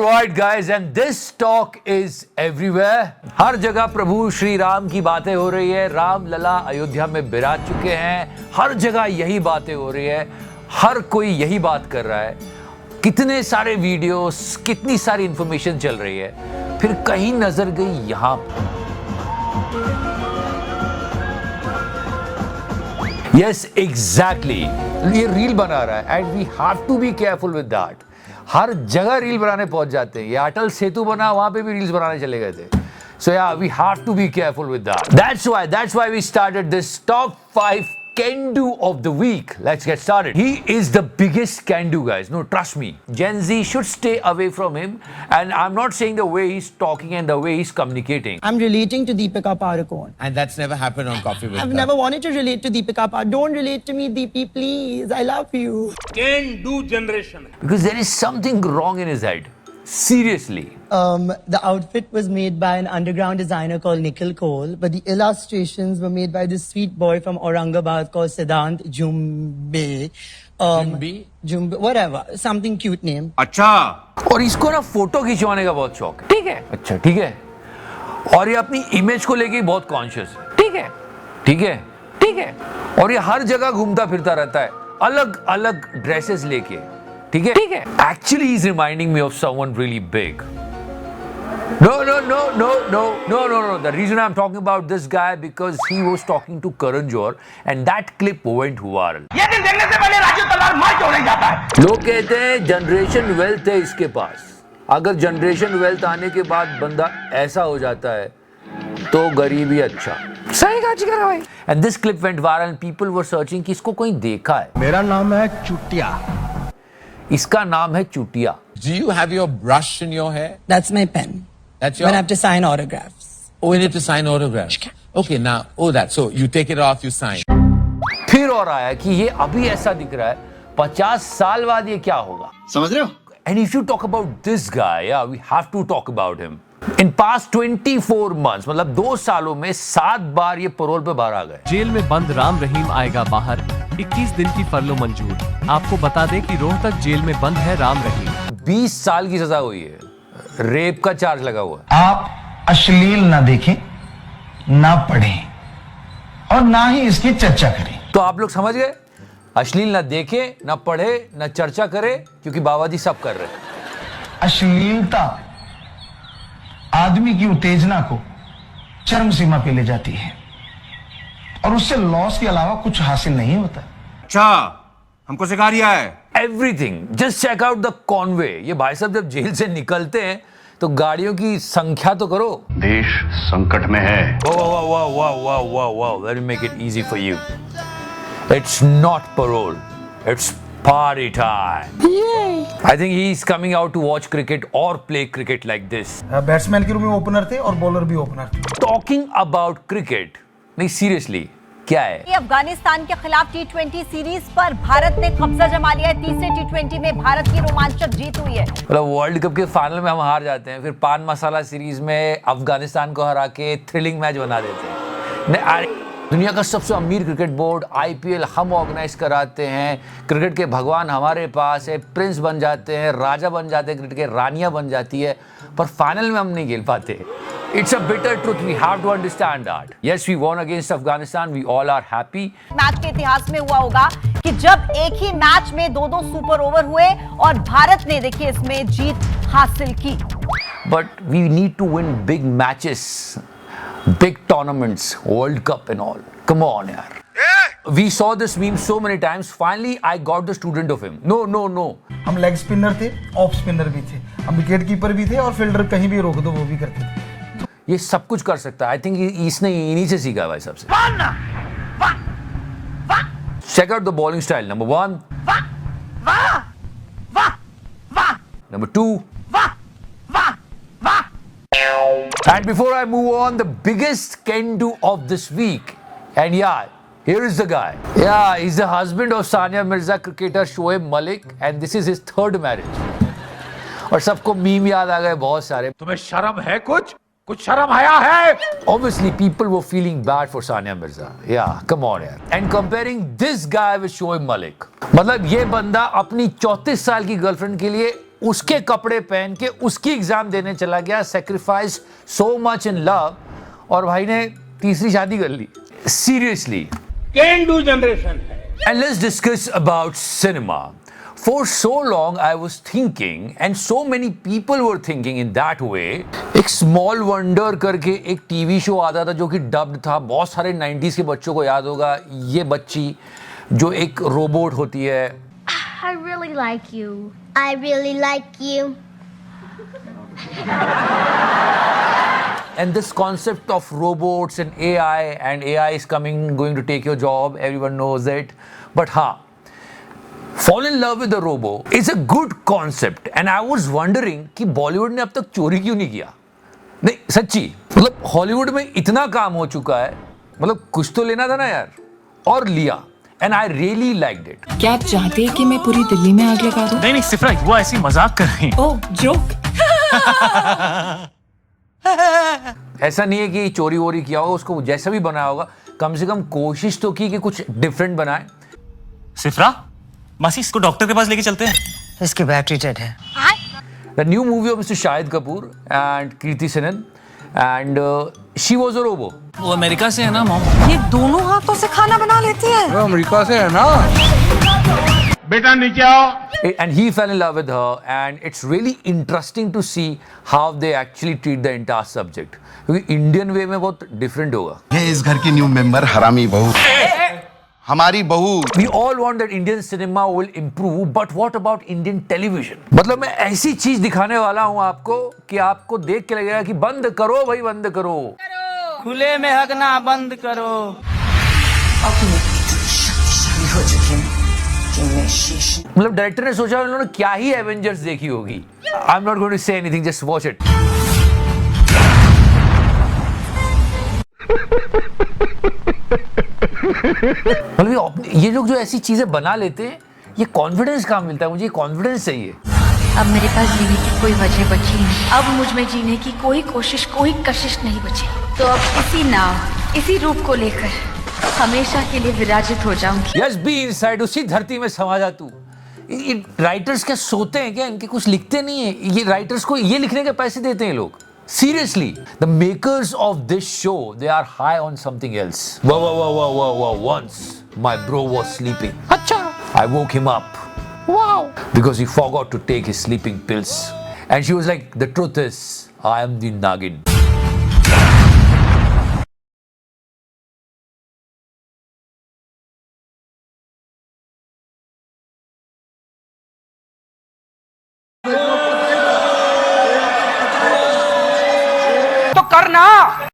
Alright guys, and this talk is everywhere. हर जगह प्रभु श्री राम की बातें हो रही है. राम लला अयोध्या में विराज चुके हैं. हर जगह यही बातें हो रही है. हर कोई यही बात कर रहा है. कितने सारे वीडियोस, कितनी सारी इंफॉर्मेशन चल रही है. फिर कहीं नजर गई यहां. Yes, exactly. ये रील बना रहा है and we have to be careful with that. हर जगह रील बनाने पहुंच जाते हैं. ये अटल सेतु बना, वहां पे भी रील्स बनाने चले गए थे. So yeah, we have to be careful with that. That's why we started this top 5 can-do of the week. Let's get started. He is the biggest can-do, guys. No, trust me. Gen Z should stay away from him. And I'm not saying the way he's talking and the way he's communicating. I'm relating to Deepika Padukone. And that's never happened on Coffee with I've Her. never wanted to relate to Deepika Padukone. Don't relate to me, Deepi, please. I love you. Can-do generation. Because there is something wrong in his head. Seriously. The outfit was made by an underground designer called Nikhil Cole, but the illustrations were made by this sweet boy from Aurangabad called Siddhant Jumbe. Jumbe, whatever, something cute name. अच्छा. और इसको ना photo खिंचवाने का बहुत शौक है. ठीक है. अच्छा, ठीक है. और ये अपनी इमेज को लेके बहुत कॉन्शियस है. ठीक है. ठीक है. ठीक है. और ये हर जगह घूमता फिरता रहता है, अलग अलग ड्रेसेस लेके. ठीक है. ठीक है. Actually, he's reminding me of someone really big. No. The reason I'm talking about this guy because he was talking to Karan Johar and that clip went viral. ये दिन देखने से पहले राजू तलवार मार क्यों नहीं जाता है? लोग कहते हैं जनरेशन वेल्थ है इसके पास. अगर जनरेशन वेल्थ आने के बाद बंदा ऐसा हो जाता है तो गरीबी अच्छा. सही कहा जी करा भाई. And this clip went viral and people were searching कि इसको कोई देखा है. मेरा नाम है चुटिया. इसका नाम है चुटिया. Do you have your brush in your hair? That's my pen. That's your... When I have to sign autographs. Oh, you need to sign autographs. Okay, now, that. So you take it off, you sign. फिर और आया कि ये अभी ऐसा दिख रहा है, 50 साल बाद ये क्या होगा. समझ रहे हो? And if you talk about this guy, yeah, we have to talk about him. In past 24 months, मतलब 2 सालों में 7 बार ये पैरोल पे बाहर आ गए. जेल में बंद राम रहीम आएगा बाहर. 21 दिन की फरलो मंजूर. आपको बता दें कि रोहतक जेल में बंद है राम रहीम. 20 साल की सजा हुई है. रेप का चार्ज लगा हुआ है. आप अश्लील ना देखें, ना पढ़ें और ना ही इसकी चर्चा करें. तो आप लोग समझ गए. अश्लील ना देखे, ना पढ़े, ना चर्चा करे, क्योंकि बाबा जी सब कर रहे हैं. अश्लीलता आदमी की उत्तेजना को चरम सीमा पे ले जाती है और उससे लॉस के अलावा कुछ हासिल नहीं होता. अच्छा, हमको सिखा रिया है. Everything. Just check out the convoy. ये भाई साहब जब जेल से निकलते हैं तो गाड़ियों की संख्या तो करो. देश संकट में है. Wow. Let me make it easy for you. It's not parole. It's party time. Yay! I think he's coming out to watch cricket or play cricket like this. Batsman के रूप में ओपनर थे और बॉलर भी opener थे. Talking about cricket. नहीं, seriously. क्या है? अफगानिस्तान के खिलाफ T20 सीरीज पर भारत ने कब्जा जमा लिया है. तीसरे T20 में भारत की रोमांचक जीत हुई है. मतलब वर्ल्ड कप के फाइनल में हम हार जाते हैं, फिर पान मसाला सीरीज में अफगानिस्तान को हरा के थ्रिलिंग मैच बना देते हैं. दुनिया का सबसे अमीर क्रिकेट बोर्ड IPL हम ऑर्गेनाइज कराते हैं. क्रिकेट के भगवान हमारे पास है. प्रिंस बन जाते हैं, राजा बन जाते हैं, क्रिकेट के रानियां बन जाती है, पर फाइनल में हम नहीं खेल पाते. It's a bitter truth. We have to understand that. Yes, we won against Afghanistan. We all are happy. Match के इतिहास में हुआ होगा कि जब एक ही मैच में 2-2 सुपर ओवर हुए और भारत ने देखिए इसमें जीत हासिल की. But we need to win big matches, big tournaments, World Cup and all. Come on, yaar. We saw this meme so many times. Finally, I got the student of him. No. हम leg spinner थे, off spinner भी थे, हम wicket keeper भी थे और fielder कहीं भी रोक दो वो भी करते थे. ये सब कुछ कर सकता है. आई थिंक इसने इन्हीं से सीखा भाई सबसे. Check out the bowling style. Number 1. Number 2. And before I move on, the biggest can-do of this week. And yeah, here is the guy. Yeah, he's the husband of Sania Mirza cricketer Shoaib Malik, and this is his 3rd marriage. और सबको meme याद आ गए बहुत सारे. तुम्हें शर्म है कुछ शर्म आया है. Obviously, people were feeling bad for Sania Mirza. Yeah, come on यार. And comparing this guy with Shoaib Malik. मतलब ये बंदा अपनी 34 साल की गर्लफ्रेंड के लिए उसके कपड़े पहन के उसकी एग्जाम देने चला गया, sacrifice so much in love, और भाई ने तीसरी शादी कर ली। सीरियसली, कैन डू जनरेशन है। and let's discuss about cinema. For so long I was thinking, and so many people were thinking in that way, एक स्मॉल वंडर करके एक टीवी शो आता था जो कि डब्ड था, बहुत सारे 90s के बच्चों को याद होगा। ये बच्ची जो एक रोबोट होती है, I really like you. I really like you. and this concept of robots and AI is going to take your job, everyone knows it. But fall in love with a robo is a good concept, and I was wondering कि बॉलीवुड ने अब तक चोरी क्यों नहीं किया। नहीं सच्ची, मतलब हॉलीवुड में इतना काम हो चुका है, मतलब कुछ तो लेना था ना यार, और लिया, and I really liked it. क्या आप चाहते हैं कि मैं पूरी दिल्ली में आग लगा दूं? नहीं नहीं सिफरा, वो ऐसी मजाक कर रही ओह, जोक। ऐसा नहीं है कि चोरी वोरी किया होगा, उसको जैसा भी बनाया होगा, कम से कम कोशिश तो की कि कुछ डिफरेंट बनाए। सिफरा, मासी इसको डॉक्टर के पास लेके चलते हैं। इसकी बैटरी डेड है। The new movie of Mr. Shahid Kapoor and Kriti Sanon, and she was a robo. वो अमेरिका से है ना मॉम? ये दोनों हाथों से खाना बना लेती है। अमेरिका से है ना। बेटा नीचे आओ। And he fell in love with her, and it's really interesting to see how they actually treat the entire subject. क्योंकि इंडियन वे में बहुत डिफरेंट होगा। ये इस घर की न्यू मेंबर हरामी बहू, हमारी बहू। We all want that Indian cinema will improve, but what about Indian television? मतलब मैं ऐसी चीज दिखाने वाला हूँ आपको कि आपको देख के लगेगा कि बंद करो भाई, बंद करो। खुले में हगना बंद करो। मतलब डायरेक्टर ने सोचा उन्होंने क्या ही एवेंजर्स देखी होगी। I'm not going to say anything, just watch it. मतलब ये लोग जो ऐसी चीजें बना लेते हैं, ये कॉन्फिडेंस कहाँ मिलता है? मुझे कॉन्फिडेंस चाहिए। अब मेरे पास जीने की कोई वजह बची नहीं। अब मुझ में जीने की कोई कोशिश, कोई कशिश नहीं बची। तो अब इसी नाव, इसी रूप को लेकर हमेशा के लिए विराजित हो जाऊंगी। यस, बी इनसाइड, उसी धरती में समा जा तू। ये राइटर्स क्या सोते हैं क्या? इनके कुछ लिखते नहीं है? ये राइटर्स को ये लिखने के पैसे देते हैं लोग? Seriously, the makers of this show, they are high on something else. Wow. Once my bro was sleeping. Acha. I woke him up. Wow. Because he forgot to take his sleeping pills. And she was like, the truth is, I am the Nagin. तो करना।